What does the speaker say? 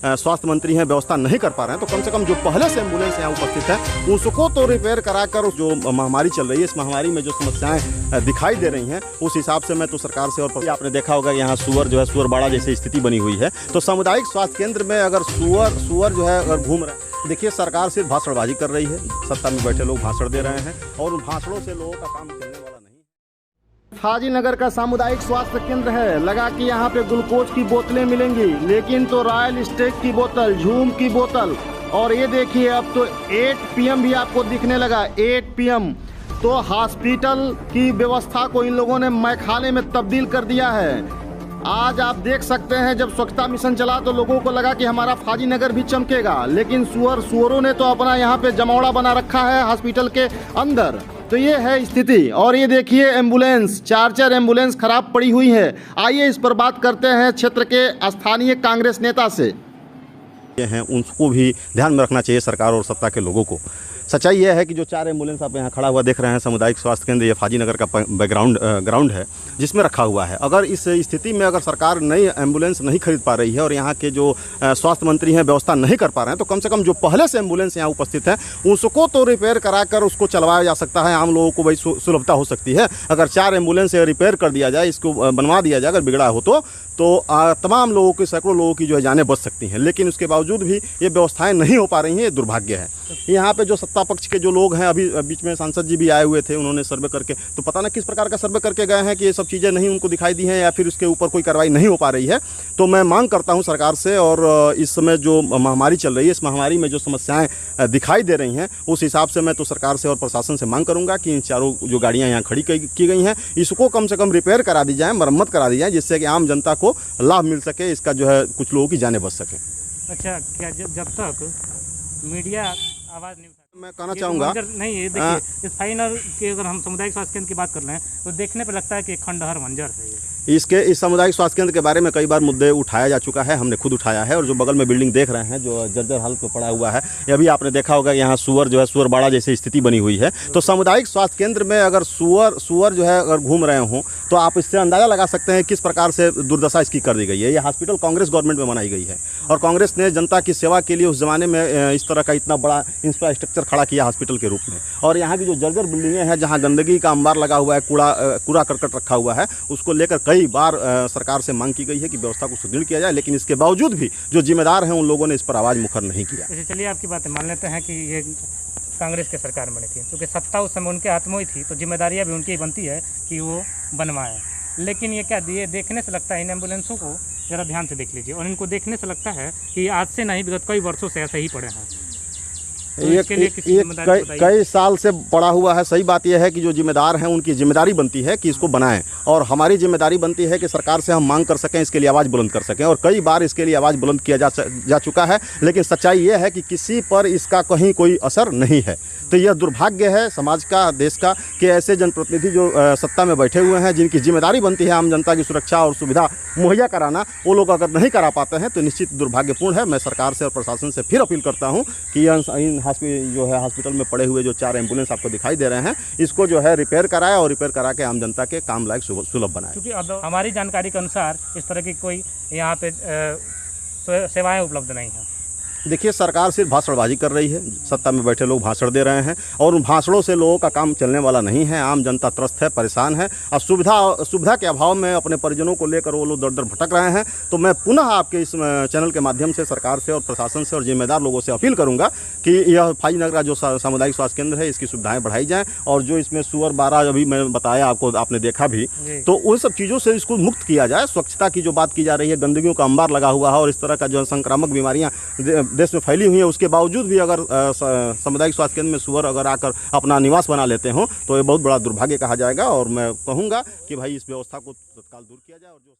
स्वास्थ्य मंत्री हैं व्यवस्था नहीं कर पा रहे हैं, तो कम से कम जो पहले से एम्बुलेंस यहाँ उपस्थित है उसको तो रिपेयर कराकर जो महामारी चल रही है, इस महामारी में जो समस्याएं दिखाई दे रही हैं उस हिसाब से मैं तो सरकार से, और आपने देखा होगा यहाँ सुअर बाड़ा जैसी स्थिति बनी हुई है, तो सामुदायिक स्वास्थ्य केंद्र में अगर सुअर जो है अगर घूम रहा है, देखिए सरकार सिर्फ भाषणबाजी कर रही है, सत्ता में बैठे लोग भाषण दे रहे हैं और उन भाषणों से लोगों का काम चलने वाला नहीं। फाजिलनगर का सामुदायिक स्वास्थ्य केंद्र है, लगा कि यहाँ पे ग्लूकोज की बोतलें मिलेंगी, लेकिन तो रॉयल स्टेक की बोतल, झूम की बोतल, और ये देखिए अब तो 8 PM भी आपको दिखने लगा। 8 PM तो हॉस्पिटल की व्यवस्था को इन लोगों ने मैखाने में तब्दील कर दिया है। आज आप देख सकते हैं जब स्वच्छता मिशन चला तो लोगों को लगा कि हमारा फाजिलनगर भी चमकेगा, लेकिन सुअरों ने तो अपना यहाँ पे जमावड़ा बना रखा है हॉस्पिटल के अंदर। तो ये है स्थिति। और ये देखिए एम्बुलेंस, 4 एम्बुलेंस खराब पड़ी हुई है। आइए इस पर बात करते हैं क्षेत्र के स्थानीय कांग्रेस नेता से। हैं उनको भी ध्यान में रखना चाहिए सरकार और सत्ता के लोगों को। सच्चाई यह है कि जो 4 एम्बुलेंस आप यहाँ खड़ा हुआ देख रहे हैं, सामुदायिक स्वास्थ्य केंद्र ये फाजिलनगर का ग्राउंड है जिसमें रखा हुआ है। अगर इस स्थिति में अगर सरकार नई एम्बुलेंस नहीं खरीद पा रही है और यहाँ के जो स्वास्थ्य मंत्री हैं व्यवस्था नहीं कर पा रहे हैं, तो कम से कम जो पहले से एम्बुलेंस यहाँ उपस्थित है उसको तो रिपेयर कराकर उसको चलवाया जा सकता है, आम लोगों को भाई सुलभता हो सकती है। अगर 4 एम्बुलेंस रिपेयर कर दिया जाए, इसको बनवा दिया जाए अगर बिगड़ा हो तो तमाम लोगों की, सैकड़ों लोगों की जो है जानें बच सकती हैं, लेकिन उसके बावजूद भी ये व्यवस्थाएं नहीं हो पा रही हैं, ये दुर्भाग्य है। यहाँ पे जो सत्ता पक्ष के जो लोग हैं, अभी बीच में सांसद जी भी आए हुए थे, उन्होंने सर्वे करके, तो पता ना किस प्रकार का सर्वे करके गए हैं कि ये सब चीज़ें नहीं उनको दिखाई दी हैं या फिर उसके ऊपर कोई कार्रवाई नहीं हो पा रही है। तो मैं मांग करता हूँ सरकार से, और इस समय जो महामारी चल रही है, इस महामारी में जो समस्याएँ दिखाई दे रही हैं उस हिसाब से मैं तो सरकार से और प्रशासन से मांग करूँगा कि इन चारों जो गाड़ियाँ यहाँ खड़ी की गई हैं इसको कम से कम रिपेयर करा दी जाए, मरम्मत करा दी जाए, जिससे कि आम जनता को लाभ मिल सके, इसका जो है कुछ लोगों की जानें बच सके। अच्छा, क्या जब तक मीडिया आवाज़ नहीं उठाती, मैं कहना चाहूँगा नहीं, ये देखिए इस फाइनल की अगर हम सामुदायिक स्वास्थ्य केंद्र की बात कर रहे हैं तो देखने पर लगता है कि खंडहर मंजर है ये। इस सामुदायिक स्वास्थ्य केंद्र के बारे में कई बार मुद्दे उठाया जा चुका है, हमने खुद उठाया है। और जो बगल में बिल्डिंग देख रहे हैं जो जर्जर हालत में पड़ा हुआ है, ये भी आपने देखा होगा यहाँ सुअर बाड़ा जैसी स्थिति बनी हुई है। तो सामुदायिक स्वास्थ्य केंद्र में अगर सुअर जो है अगर घूम रहे हों तो आप इससे अंदाज़ा लगा सकते हैं किस प्रकार से दुर्दशा इसकी कर दी गई है। ये हॉस्पिटल कांग्रेस गवर्नमेंट में बनाई गई है और कांग्रेस ने जनता की सेवा के लिए उस ज़माने में इस तरह का इतना बड़ा इंफ्रास्ट्रक्चर खड़ा किया हॉस्पिटल के रूप में। और यहाँ की जो जर्जर बिल्डिंगें हैं जहाँ गंदगी का अंबार लगा हुआ है, कूड़ा करकट रखा हुआ है, उसको लेकर कई बार सरकार से मांग की गई है कि व्यवस्था को सुदृढ़ किया जाए, लेकिन इसके बावजूद भी जो जिम्मेदार हैं उन लोगों ने इस पर आवाज़ मुखर नहीं किया। चलिए आपकी बातें मान लेते हैं कि ये कांग्रेस की सरकार बनी थी, क्योंकि सत्ता उस समय उनके हाथ में ही थी, तो जिम्मेदारियां भी उनकी बनती है कि वो बनवाएं। लेकिन ये क्या दिए देखने से लगता है, इन एम्बुलेंसों को ज़रा ध्यान से देख लीजिए, और इनको देखने से लगता है कि आज से नहीं विगत कई वर्षों से ऐसे ही पड़े हैं। ये कई साल से पड़ा हुआ है। सही बात यह है कि जो जिम्मेदार हैं उनकी जिम्मेदारी बनती है कि इसको बनाएं, और हमारी जिम्मेदारी बनती है कि सरकार से हम मांग कर सकें, इसके लिए आवाज़ बुलंद कर सकें। और कई बार इसके लिए आवाज़ बुलंद किया जा चुका है, लेकिन सच्चाई ये है कि किसी पर इसका कहीं कोई असर नहीं है। तो यह दुर्भाग्य है समाज का, देश का, कि ऐसे जनप्रतिनिधि जो सत्ता में बैठे हुए हैं, जिनकी जिम्मेदारी बनती है आम जनता की सुरक्षा और सुविधा मुहैया कराना, वो लोग अगर नहीं करा पाते हैं तो निश्चित दुर्भाग्यपूर्ण है। मैं सरकार से और प्रशासन से फिर अपील करता हूँ कि इन जो है हॉस्पिटल में पड़े हुए जो 4 एम्बुलेंस आपको दिखाई दे रहे हैं, इसको जो है रिपेयर कराए और रिपेयर करा के आम जनता के काम लायक सुलभ बनाए। क्योंकि अब हमारी जानकारी के अनुसार इस तरह की कोई यहाँ पे सेवाएं उपलब्ध नहीं हैं। देखिए सरकार सिर्फ भाषणबाजी कर रही है, सत्ता में बैठे लोग भाषण दे रहे हैं और उन भाषणों से लोगों का काम चलने वाला नहीं है। आम जनता त्रस्त है, परेशान है, और सुविधा के अभाव में अपने परिजनों को लेकर वो लोग दर दर भटक रहे हैं। तो मैं पुनः आपके इस चैनल के माध्यम से सरकार से और प्रशासन से और जिम्मेदार लोगों से अपील करूंगा कि यह फाजिलनगर का जो सामुदायिक स्वास्थ्य केंद्र है इसकी सुविधाएं बढ़ाई जाएँ, और जो इसमें सुअर बाड़ा अभी मैं बताया आपको, आपने देखा भी, तो उन सब चीज़ों से इसको मुक्त किया जाए। स्वच्छता की जो बात की जा रही है, गंदगियों का अंबार लगा हुआ है और इस तरह का जो संक्रामक बीमारियाँ देश में फैली हुई है, उसके बावजूद भी अगर सामुदायिक स्वास्थ्य केंद्र में सुअर अगर आकर अपना निवास बना लेते हों तो ये बहुत बड़ा दुर्भाग्य कहा जाएगा। और मैं कहूँगा कि भाई इस व्यवस्था को तत्काल दूर किया जाए और जो